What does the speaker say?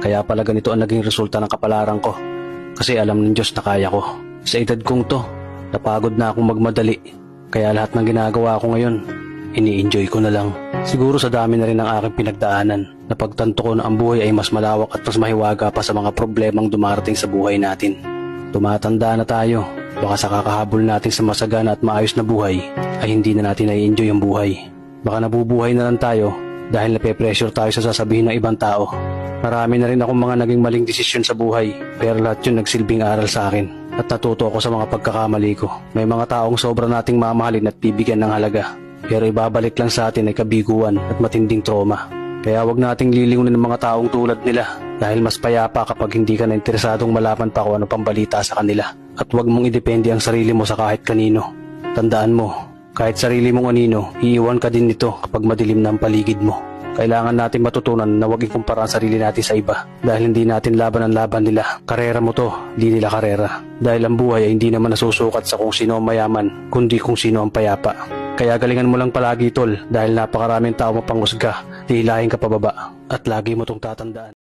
Kaya pala ganito ang naging resulta ng kapalaran ko. Kasi alam ng Diyos na kaya ko. Sa edad kong to, napagod na akong magmadali. Kaya lahat ng ginagawa ko ngayon, ini-enjoy ko na lang. Siguro sa dami na rin ng aking pinagdaanan, napagtanto ko na ang buhay ay mas malawak at mas mahiwaga pa sa mga problemang dumarating sa buhay natin. Tumatanda na tayo, baka sa kakahabol natin sa masagana at maayos na buhay, ay hindi na natin nai-enjoy ang buhay. Baka nabubuhay na lang tayo dahil nape-pressure tayo sa sasabihin ng ibang tao. Marami na rin akong mga naging maling desisyon sa buhay, pero lahat yun nagsilbing aral sa akin. At natuto ako sa mga pagkakamali ko. May mga taong sobra nating mamahalin at bibigyan ng halaga, pero ibabalik lang sa atin ay kabiguan at matinding trauma. Kaya wag nating liliwin ng mga taong tulad nila, dahil mas payapa kapag hindi ka na interesadong malaman pa kung ano pang balita sa kanila. At wag mong idepende ang sarili mo sa kahit kanino. Tandaan mo, kahit sarili mong anino, iiwan ka din nito kapag madilim na ang paligid mo. Kailangan natin matutunan na huwag ikumpara ang sarili natin sa iba, dahil hindi natin laban ang laban nila. Karera mo to, di nila karera. Dahil ang buhay ay hindi naman nasusukat sa kung sino ang mayaman, kundi kung sino ang payapa. Kaya galingan mo lang palagi tol, dahil napakaraming tao mapanghusga, hihilahin ka pababa. At lagi mo tong tatandaan.